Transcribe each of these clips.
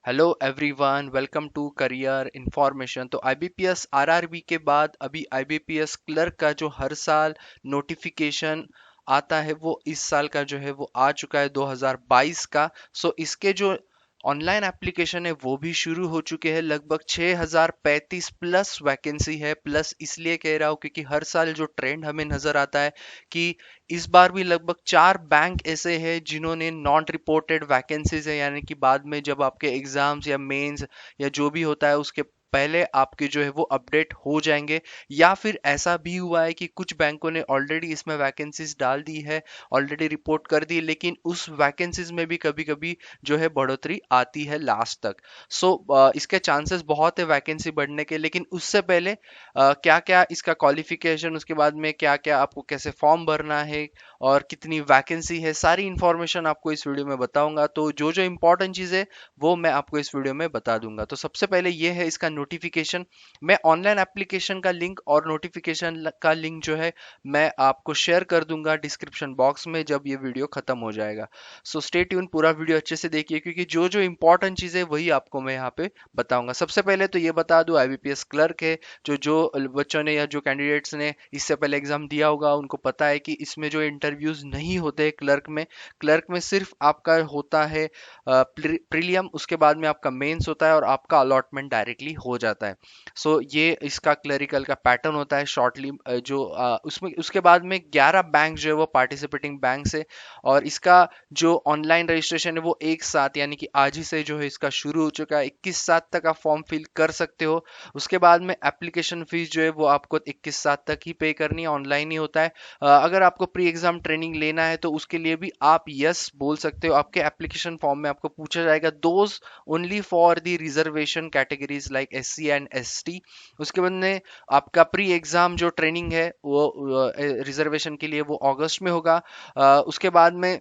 Hello everyone, welcome to career information. तो IBPS RRB के बाद अभी आईबीपीएस क्लर्क का जो हर साल नोटिफिकेशन आता है वो इस साल का जो है वो आ चुका है 2022 का। सो इसके जो ऑनलाइन एप्लीकेशन है वो भी शुरू हो चुके हैं। लगभग 6035 प्लस वैकेंसी है। प्लस इसलिए कह रहा हूँ क्योंकि हर साल जो ट्रेंड हमें नजर आता है कि इस बार भी लगभग 4 बैंक ऐसे हैं जिन्होंने नॉन रिपोर्टेड वैकेंसीज है, यानी कि बाद में जब आपके एग्जाम्स या मेंस या जो भी होता है उसके पहले आपके जो है वो अपडेट हो जाएंगे। या फिर ऐसा भी हुआ है कि कुछ बैंकों ने ऑलरेडी इसमें वैकेंसीज डाल दी है, ऑलरेडी रिपोर्ट कर दी, लेकिन उस वैकेंसीज में भी कभी कभी जो है बढ़ोतरी आती है लास्ट तक। सो इसके चांसेस बहुत है वैकेंसी बढ़ने के, लेकिन उससे पहले क्या क्या इसका क्वालिफिकेशन, उसके बाद में क्या क्या आपको कैसे फॉर्म भरना है और कितनी वैकेंसी है, सारी इंफॉर्मेशन आपको इस वीडियो में बताऊंगा। तो जो जो इंपॉर्टेंट चीज़ है वो मैं आपको इस वीडियो में बता दूंगा। तो सबसे पहले ये है इसका नोटिफिकेशन। मैं ऑनलाइन एप्लीकेशन का लिंक और नोटिफिकेशन का लिंक जो है मैं आपको शेयर कर दूंगा डिस्क्रिप्शन बॉक्स में जब ये वीडियो खत्म हो जाएगा। सो स्टे ट्यून, पूरा वीडियो अच्छे से देखिए क्योंकि जो जो इंपॉर्टेंट चीज़ है वही आपको मैं यहाँ पे बताऊंगा। सबसे पहले तो ये बता दूं, आईबीपीएस क्लर्क है। जो जो बच्चों ने या जो कैंडिडेट्स ने इससे पहले एग्जाम दिया होगा उनको पता है कि इसमें जो इंटरव्यूज नहीं होते क्लर्क में सिर्फ आपका होता है प्रीलियम, उसके बाद में आपका मेंस होता है और आपका अलॉटमेंट डायरेक्टली हो जाता है। सो ये इसका क्लरिकल का पैटर्न होता है शॉर्टली। जो उसमें उसके बाद में 11 बैंक जो है वो पार्टिसिपेटिंग बैंक है। और इसका जो ऑनलाइन रजिस्ट्रेशन है वो एक साथ, यानी कि आज ही से जो है इसका शुरू हो चुका है। 21/7 तक आप फॉर्म फिल कर सकते हो। उसके बाद में एप्लीकेशन फीस जो है वो आपको 21/7 तक ही पे करनी है, ऑनलाइन ही होता है। अगर आपको प्री एग्जाम ट्रेनिंग लेना है तो उसके लिए भी आप यस बोल सकते हो। आपके एप्लीकेशन फॉर्म में आपको पूछा जाएगा those only for the reservation categories like SC and ST. उसके बाद में आपका प्री एग्जाम जो ट्रेनिंग है वो रिजर्वेशन के लिए वो अगस्त में होगा। उसके बाद में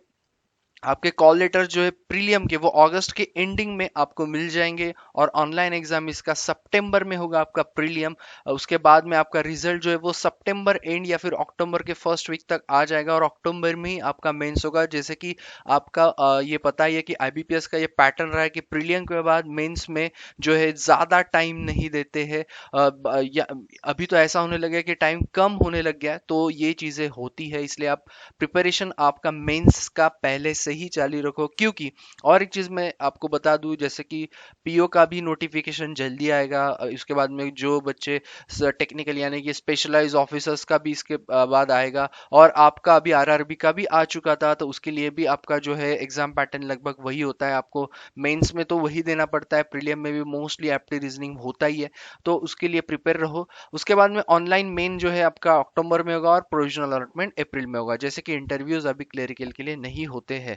आपके कॉल लेटर जो है प्रीलियम के वो अगस्त के एंडिंग में आपको मिल जाएंगे। और ऑनलाइन एग्जाम इसका सितंबर में होगा आपका प्रीलियम। उसके बाद में आपका रिजल्ट जो है वो सितंबर एंड या फिर अक्टूबर के फर्स्ट वीक तक आ जाएगा और अक्टूबर में ही आपका मेंस होगा। जैसे कि आपका ये पता ही है कि आईबीपीएस का ये पैटर्न रहा है कि प्रीलियम के बाद मेंस में जो है ज़्यादा टाइम नहीं देते हैं। अभी तो ऐसा होने लगा है कि टाइम कम होने लग गया है, तो ये चीज़ें होती है। इसलिए आप प्रिपरेशन आपका मेंस का पहले से ही जारी रखो। क्योंकि और एक चीज मैं आपको बता दूं, जैसे कि पीओ का भी नोटिफिकेशन जल्दी आएगा। इसके बाद में जो बच्चे टेक्निकल यानी कि स्पेशलाइज ऑफिसर्स का भी इसके बाद आएगा। और आपका अभी आरआरबी का भी आ चुका था, तो उसके लिए भी आपका जो है एग्जाम पैटर्न लगभग वही होता है। आपको मेंस में तो वही देना पड़ता है, प्रीलियम में भी मोस्टली एप्टी रीजनिंग होता ही है, तो उसके लिए प्रिपेयर रहो। उसके बाद में ऑनलाइन मेन जो है आपका अक्टूबर में होगा और प्रोविजनल अलॉटमेंट अप्रैल में होगा। जैसे कि इंटरव्यूज अभी क्लेरिकल के लिए नहीं होते हैं।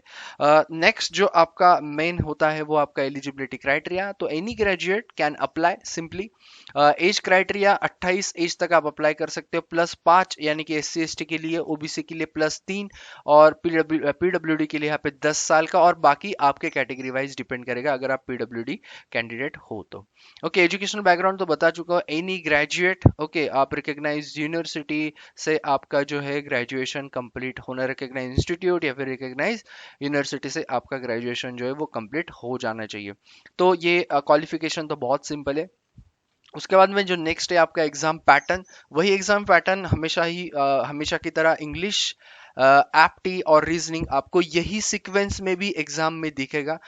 नेक्स्ट जो आपका मेन होता है वो आपका एलिजिबिलिटी क्राइटेरिया। तो any graduate can apply simply. Age criteria 28 age तक आप अप्लाई कर सकते हो, +5 यानी कि एससी एसटी के लिए, ओबीसी के लिए +3 और पीडब्ल्यूडी के लिए यहाँ पे 10 साल का। और बाकी आपके कैटेगरी वाइज डिपेंड करेगा अगर आप पीडब्ल्यूडी कैंडिडेट हो तो। ओके, एजुकेशनल बैकग्राउंड तो बता चुका हूँ, एनी ग्रेजुएट। ओके, आप रिकॉग्नाइज्ड यूनिवर्सिटी से आपका जो है ग्रेजुएशन कंप्लीट होना, रिकॉग्नाइज्ड इंस्टीट्यूट या फिर रिकॉग्नाइज्ड यूनिवर्सिटी से आपका ग्रेजुएशन जो है वो कंप्लीट हो जाना चाहिए। तो ये क्वालिफिकेशन तो बहुत सिंपल है। उसके बाद में जो नेक्स्ट है आपका एग्जाम पैटर्न, वही एग्जाम पैटर्न हमेशा ही हमेशा की तरह इंग्लिश, एप्टी और रीजनिंग आपको यही सीक्वेंस में भी एग्जाम में दिखेगा।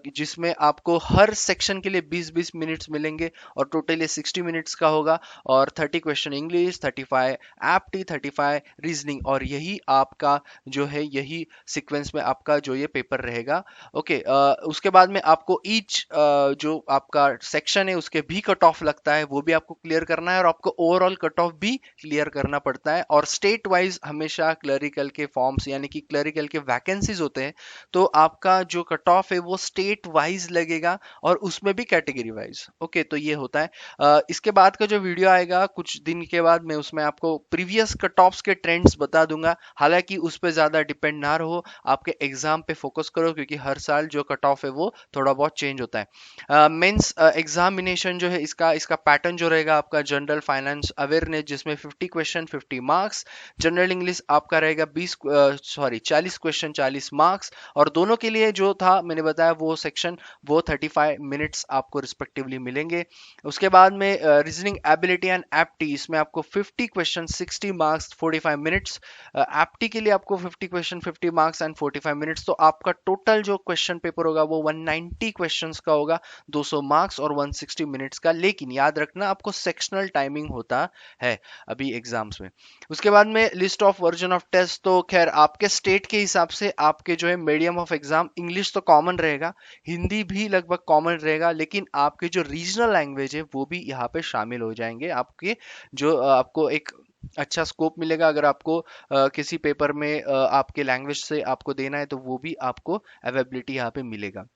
जिसमें आपको हर सेक्शन के लिए 20-20 मिनट्स मिलेंगे और टोटल ये 60 मिनट्स का होगा। और 30 क्वेश्चन इंग्लिश, 35 एप्टी, 35 रीजनिंग, और यही आपका जो है यही सीक्वेंस में आपका जो ये पेपर रहेगा। ओके, उसके बाद में आपको ईच जो आपका सेक्शन है उसके भी कट ऑफ लगता है, वो भी आपको क्लियर करना है और आपको ओवरऑल कट ऑफ भी क्लियर करना पड़ता है। और स्टेट वाइज हमेशा क्लरिकल के फॉर्म्स यानी कि क्लरिकल के वैकेंसीज होते हैं, तो आपका जो कट ऑफ है वो स्टेट वाइज लगेगा और उसमें भी कैटेगरी वाइज। ओके, तो ये होता है। इसके बाद का जो वीडियो आएगा कुछ दिन के बाद, मैं उसमें आपको प्रीवियस कट ऑफ्स के ट्रेंड्स बता दूंगा। हालांकि उस पर ज्यादा डिपेंड ना रहो, आपके एग्जाम पे फोकस करो क्योंकि हर साल जो कट ऑफ है वो थोड़ा बहुत चेंज होता है। मेंस एग्जामिनेशन जो है इसका इसका पैटर्न जो रहेगा आपका जनरल फाइनेंस अवेयरनेस, जिसमें 50 क्वेश्चन 50 मार्क्स। जनरल इंग्लिश आपका रहेगा 20 सॉरी 40 क्वेश्चन 40 मार्क्स, और दोनों के लिए जो था मैंने बताया वो सेक्शन वो 35 मिनट्स आपको रिस्पेक्टिवली मिलेंगे। उसके बाद में रीजनिंग एबिलिटी एंड एप्टी, इसमें आपको 50 क्वेश्चन 60 मार्क्स 45 मिनट्स। एप्टी के लिए आपको 50 क्वेश्चन 50 मार्क्स एंड 45 मिनट्स, तो आपका टोटल जो क्वेश्चन पेपर होगा वो 190 क्वेश्चंस का होगा, 200 मार्क्स और 160 मिनट्स का। लेकिन याद रखना आपको सेक्शनल टाइमिंग होता है अभी एग्जाम्स में। उसके बाद में list of version of test, तो खैर आपके स्टेट के हिसाब से आपके जो है मीडियम ऑफ एग्जाम इंग्लिश तो कॉमन रहेगा, हिंदी भी लगभग कॉमन रहेगा, लेकिन आपके जो रीजनल लैंग्वेज है वो भी यहाँ पे शामिल हो जाएंगे आपके, जो आपको एक अच्छा स्कोप मिलेगा अगर आपको किसी पेपर में आपके लैंग्वेज से आपको देना है, तो वो भी आपको अवेलेबिलिटी यहाँ पे मिलेगा।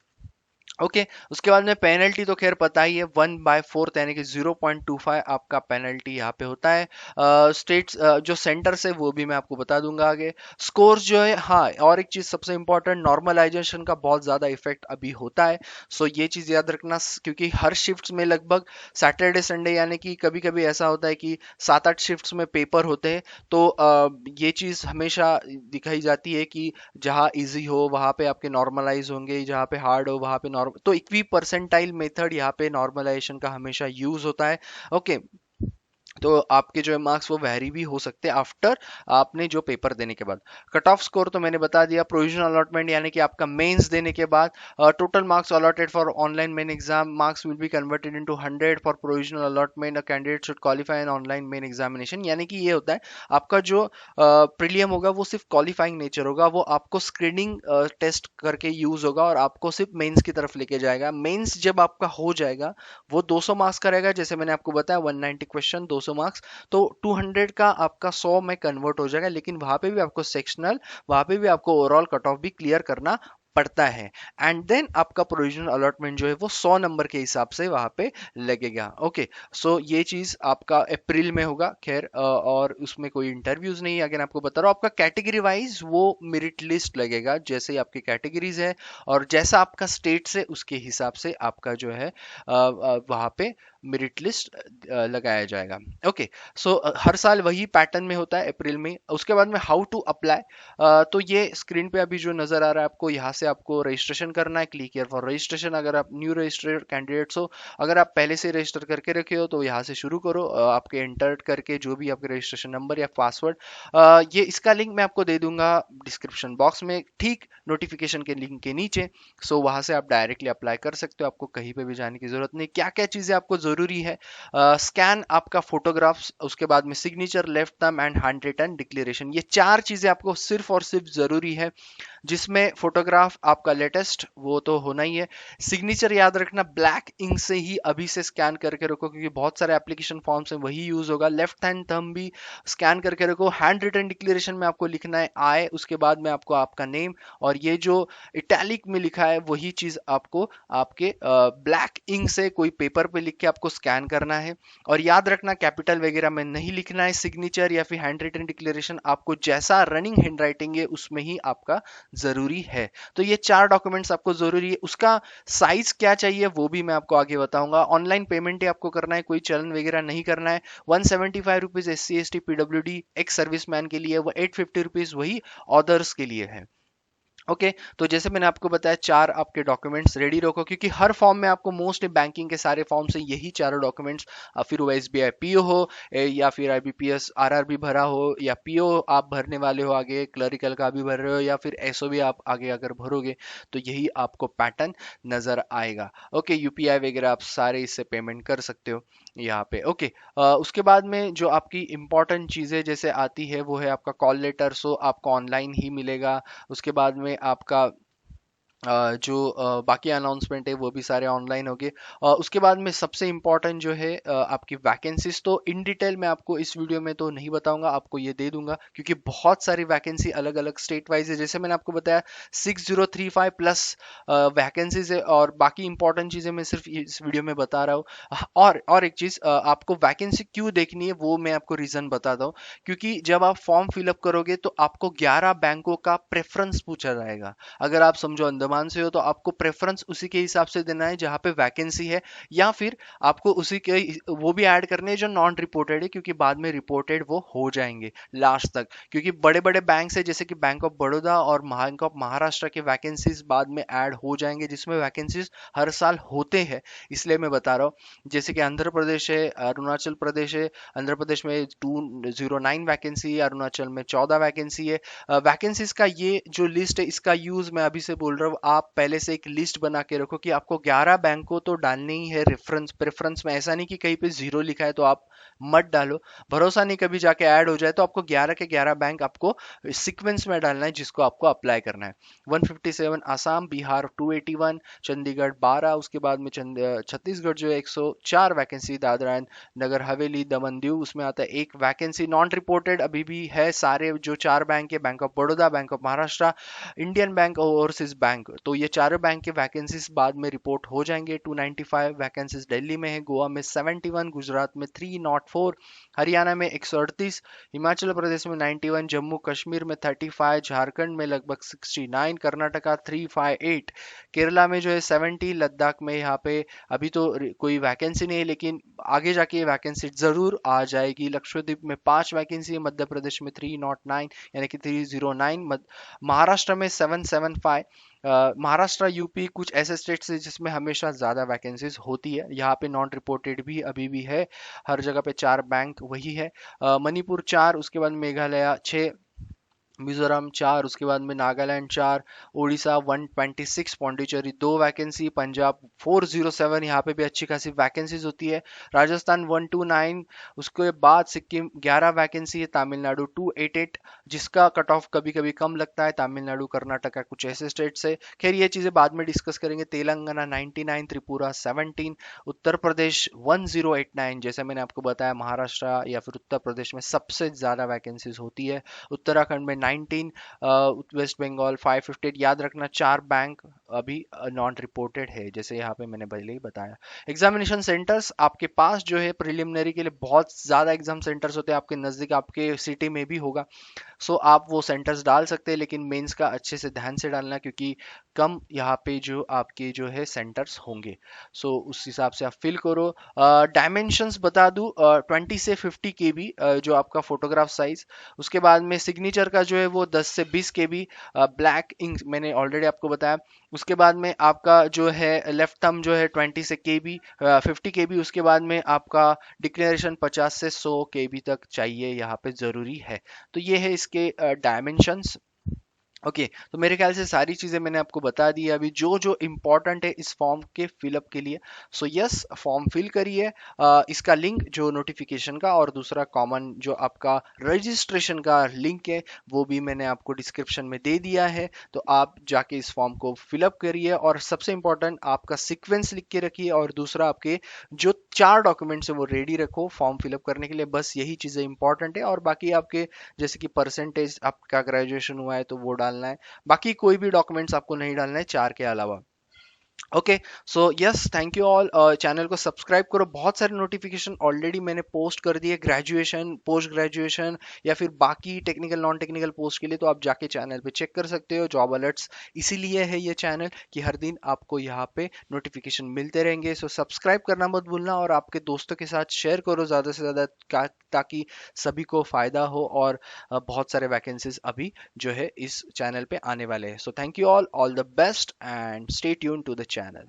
ओके उसके बाद में पेनल्टी तो खैर पता ही है, 1/4 यानी कि 0.25 आपका पेनल्टी यहाँ पे होता है। स्टेट्स जो सेंटर से वो भी मैं आपको बता दूंगा आगे। स्कोर्स जो है, हाँ और एक चीज सबसे इंपॉर्टेंट, नॉर्मलाइजेशन का बहुत ज्यादा इफेक्ट अभी होता है। सो ये चीज याद रखना, क्योंकि हर शिफ्ट्स में लगभग सैटरडे संडे यानी कि कभी कभी ऐसा होता है कि 7-8 शिफ्ट्स में पेपर होते हैं, तो ये चीज हमेशा दिखाई जाती है कि जहाँ इजी हो वहां पे आपके नॉर्मलाइज होंगे, जहाँ पे हार्ड हो वहां पे नॉर्मल, तो इक्वी परसेंटाइल मेथड यहाँ पे नॉर्मलाइजेशन का हमेशा यूज होता है। ओके तो आपके जो है मार्क्स वो वेरी भी हो सकते हैं आफ्टर आपने जो पेपर देने के बाद। कट ऑफ स्कोर तो मैंने बता दिया। प्रोविजनल अलॉटमेंट यानी कि आपका मेंस देने के बाद total marks allotted for online main exam marks will be converted into 100 for provisional allotment, a candidate should qualify in online main examination. यानी कि ये होता है आपका जो प्रीलियम होगा वो सिर्फ क्वालिफाइंग नेचर होगा, वो आपको स्क्रीनिंग टेस्ट करके यूज होगा और आपको सिर्फ मेंस की तरफ लेके जाएगा। मेंस जब आपका हो जाएगा वो 200 मार्क्स का रहेगा, जैसे मैंने आपको बताया 190 क्वेश्चन 200 मार्क्स, तो 200 का आपका 100 में कन्वर्ट हो जाएगा। लेकिन वहां पे भी आपको सेक्शनल, वहां पे भी आपको ओवरऑल कट ऑफ भी क्लियर करना पड़ता है। एंड देन आपका प्रोविजनल अलॉटमेंट जो है वो 100 नंबर के हिसाब से वहां पे लगेगा। ओके सो ये चीज आपका अप्रैल में होगा खैर, और उसमें कोई इंटरव्यूज नहीं है। अगर आपको बता रहा हूँ आपका कैटेगरी वाइज वो मेरिट लिस्ट लगेगा, जैसे आपकी कैटेगरीज है और जैसा आपका स्टेट से उसके हिसाब से आपका जो है वहां पे मेरिट लिस्ट लगाया जाएगा। ओके सो हर साल वही पैटर्न में होता है अप्रैल में। उसके बाद में हाउ टू अप्लाई, तो ये स्क्रीन पे अभी जो नजर आ रहा है आपको, यहाँ से आपको रजिस्ट्रेशन करना है, क्लिक हियर फॉर रजिस्ट्रेशन। अगर आप न्यू रजिस्टर्ड कैंडिडेट्स हो, अगर आप पहले से रजिस्टर करके रखे हो तो यहाँ से शुरू करो, आपके एंटर करके जो भी आपके रजिस्ट्रेशन नंबर या पासवर्ड, ये इसका लिंक मैं आपको दे दूंगा डिस्क्रिप्शन बॉक्स में, ठीक नोटिफिकेशन के लिंक के नीचे। सो वहां से आप डायरेक्टली अप्लाई कर सकते हो, आपको कहीं पे भी जाने की जरूरत नहीं। क्या क्या चीजें आपको जरूरी है, स्कैन आपका फोटोग्राफ्स, उसके बाद में signature, left thumb and handwritten declaration, ये चार चीजें आपको सिर्फ और सिर्फ जरूरी है, जिसमें फोटोग्राफ आपका लेटेस्ट वो तो होना ही है। सिग्नेचर याद रखना ब्लैक इंक से ही अभी से स्कैन करके रखो, क्योंकि बहुत सारे एप्लीकेशन फॉर्म्स में वही यूज होगा। लेफ्ट हैंड थंब भी स्कैन करके रखो। हैंड रिटन डिक्लेरेशन में आपको लिखना है आई, उसके बाद में आपको आपका नेम, और ये जो इटैलिक में लिखा है वही चीज आपको आपके ब्लैक इंक से कोई पेपर पे लिख के आपको स्कैन करना है। और याद रखना कैपिटल वगैरह में नहीं लिखना है। सिग्नेचर या फिर हैंड रिटन डिक्लेरेशन आपको जैसा रनिंग हैंड राइटिंग है उसमें ही आपका जरूरी है। तो ये चार डॉक्यूमेंट्स आपको जरूरी है। उसका साइज क्या चाहिए वो भी मैं आपको आगे बताऊंगा। ऑनलाइन पेमेंट ही आपको करना है, कोई चलन वगैरह नहीं करना है। 175 rupees SC ST PWD ex serviceman के लिए, वो 850 रुपीज वही अदर्स के लिए है। ओके तो जैसे मैंने आपको बताया चार आपके डॉक्यूमेंट्स रेडी रखो, क्योंकि हर फॉर्म में आपको मोस्टली बैंकिंग के सारे फॉर्म से यही चारों डॉक्यूमेंट्स, फिर वो SBI PO हो, या फिर IBPS RRB भरा हो, या PO आप भरने वाले हो आगे, क्लरिकल का भी भर रहे हो, या फिर SOB आप आगे अगर भरोगे, तो यही आपको पैटर्न नजर आएगा। ओके UPI वगैरह आप सारे इससे पेमेंट कर सकते हो यहाँ पे। ओके उसके बाद में जो आपकी इंपॉर्टेंट चीजें जैसे आती है वो है आपका कॉल लेटर, सो आपको ऑनलाइन ही मिलेगा। उसके बाद में आपका जो बाकी अनाउंसमेंट है वो भी सारे ऑनलाइन हो गए। उसके बाद में सबसे इम्पोर्टेंट जो है आपकी वैकेंसीज, तो इन डिटेल मैं आपको इस वीडियो में तो नहीं बताऊंगा, आपको ये दे दूंगा, क्योंकि बहुत सारी वैकेंसी अलग अलग स्टेट वाइज है। जैसे मैंने आपको बताया 6035 प्लस वैकेंसीज है, और बाकी इंपॉर्टेंट चीज़ें मैं सिर्फ इस वीडियो में बता रहा हूँ। और एक चीज़, आपको वैकेंसी क्यों देखनी है वो मैं आपको रीज़न बताता हूँ। क्योंकि जब आप फॉर्म फिलअप करोगे तो आपको 11 बैंकों का प्रेफरेंस पूछा जाएगा। अगर आप समझो अंदमान अंडमान से हो तो आपको प्रेफरेंस उसी के हिसाब से देना है जहाँ पे वैकेंसी है, या फिर आपको उसी के वो भी ऐड करने हैं जो नॉन रिपोर्टेड है, क्योंकि बाद में रिपोर्टेड वो हो जाएंगे लास्ट तक। क्योंकि बड़े बड़े बैंक है जैसे कि बैंक ऑफ बड़ौदा और बैंक ऑफ महाराष्ट्र के वैकेंसीज बाद में ऐड हो जाएंगे, जिसमें वैकेंसीज हर साल होते हैं, इसलिए मैं बता रहा हूँ। जैसे कि आंध्र प्रदेश है, अरुणाचल प्रदेश है, आंध्र प्रदेश में 209 वैकेंसी है, अरुणाचल में 14 वैकेंसी है। वैकेंसीज का ये जो लिस्ट है इसका यूज मैं अभी से बोल रहा हूँ, आप पहले से एक लिस्ट बना के रखो कि आपको 11 बैंकों तो डालने ही है रेफरेंस प्रेफरेंस में। ऐसा नहीं कि कहीं पे जीरो लिखा है तो आप मत डालो, भरोसा नहीं कभी जाके ऐड हो जाए। तो आपको 11 के 11 बैंक आपको सीक्वेंस में डालना है जिसको आपको अप्लाई करना है। 157 आसाम, बिहार 281, चंडीगढ़ 12, उसके बाद में छत्तीसगढ़ जो है 104 वैकेंसी, दादरा एंड नगर हवेली दमन दीव उसमें आता है एक वैकेंसी। नॉन रिपोर्टेड अभी भी है सारे जो चार बैंक है, bank of Baroda, bank of Maharashtra, Indian bank और ओवरसीज बैंक, तो ये चारों बैंक के वैकेंसीज बाद में रिपोर्ट हो जाएंगे। 295 वैकेंसीज दिल्ली में है, गोवा में 71, गुजरात में 304, हरियाणा में 138, हिमाचल प्रदेश में 91, जम्मू कश्मीर में 35, झारखंड में लगभग 69, कर्नाटका 358, केरला में जो है 70, लद्दाख में यहाँ पे अभी तो कोई वैकेंसी नहीं है लेकिन आगे जाके ये वैकेंसी जरूर आ जाएगी। लक्षद्वीप में 5 वैकेंसी है, मध्य प्रदेश में 309 यानी कि 309, महाराष्ट्र में 775। महाराष्ट्र यूपी कुछ ऐसे स्टेट्स है जिसमें हमेशा ज्यादा वैकेंसीज होती है, यहाँ पे नॉन रिपोर्टेड भी अभी भी है, हर जगह पे 4 बैंक वही है। मणिपुर 4, उसके बाद मेघालय 6, मिजोरम 4, उसके बाद में नागालैंड 4, उड़ीसा 126, पौंडीचेरी 2 वैकेंसी, पंजाब 407, यहाँ पे भी अच्छी खासी वैकेंसीज होती है, राजस्थान 129, उसके बाद सिक्किम 11 वैकेंसी है, तमिलनाडु 288 जिसका कट ऑफ कभी कभी कम लगता है, तमिलनाडु कर्नाटका कुछ ऐसे स्टेट्स है। खैर ये चीजें बाद में डिस्कस करेंगे। तेलंगाना 99, त्रिपुरा 17, उत्तर प्रदेश 1089, जैसे मैंने आपको बताया महाराष्ट्र या फिर उत्तर प्रदेश में सबसे ज्यादा वैकेंसीज होती है, उत्तराखंड में 19, वेस्ट बंगाल 558। याद रखना 4 बैंक अभी नॉन रिपोर्टेड है, जैसे यहाँ पे मैंने पहले ही बताया। एग्जामिनेशन सेंटर्स आपके पास जो है प्रिलिमिनरी के लिए बहुत ज्यादा एग्जाम सेंटर्स होते हैं, आपके नजदीक आपके सिटी में भी होगा, सो आप वो सेंटर्स डाल सकते हैं, लेकिन मेंस का अच्छे से ध्यान से डालना क्योंकि कम यहाँ पे जो आपके जो है सेंटर्स होंगे, सो उस हिसाब से आप फिल करो। डायमेंशंस बता दूं, 20 से 50 KB जो आपका फोटोग्राफ साइज, उसके बाद में सिग्नेचर का जो है वो 10 से 20 KB, ब्लैक इंक मैंने ऑलरेडी आपको बताया। उसके बाद में आपका जो है लेफ्ट थंब जो है 20 से 50 KB, उसके बाद में आपका डिक्लेरेशन 50 से 100 KB तक चाहिए, यहाँ पे जरूरी है। तो ये है इसके डायमेंशंस। ओके तो मेरे ख्याल से सारी चीजें मैंने आपको बता दी है अभी जो जो इम्पोर्टेंट है इस फॉर्म के फिलअप के लिए। सो यस फॉर्म फिल करिए। इसका लिंक जो नोटिफिकेशन का और दूसरा कॉमन जो आपका रजिस्ट्रेशन का लिंक है वो भी मैंने आपको डिस्क्रिप्शन में दे दिया है, तो आप जाके इस फॉर्म को फिलअप करिए और सबसे इम्पोर्टेंट आपका सीक्वेंस लिख के रखिए और दूसरा आपके जो 4 डॉक्यूमेंट्स है वो रेडी रखो फॉर्म फिलअप करने के लिए। बस यही चीजें इंपॉर्टेंट है और बाकी आपके जैसे कि परसेंटेज आपका ग्रेजुएशन हुआ है तो वो डालना है, बाकी कोई भी डॉक्यूमेंट्स आपको नहीं डालना है 4 के अलावा। Okay so yes thank you all. Channel को सब्सक्राइब करो, बहुत सारे नोटिफिकेशन ऑलरेडी मैंने पोस्ट कर दिए ग्रेजुएशन पोस्ट ग्रेजुएशन या फिर बाकी टेक्निकल नॉन टेक्निकल पोस्ट के लिए, तो आप जाके चैनल पे चेक कर सकते हो। जॉब अलर्ट्स इसीलिए है ये चैनल कि हर दिन आपको यहाँ पे नोटिफिकेशन मिलते रहेंगे, सो सब्सक्राइब करना मत भूलना और आपके दोस्तों के साथ शेयर करो ज़्यादा से ज़्यादा ताकि सभी को फ़ायदा हो। और बहुत सारे वैकेंसीज अभी जो है इस चैनल पे आने वाले हैं। So thank you all the best and stay tune to the channel.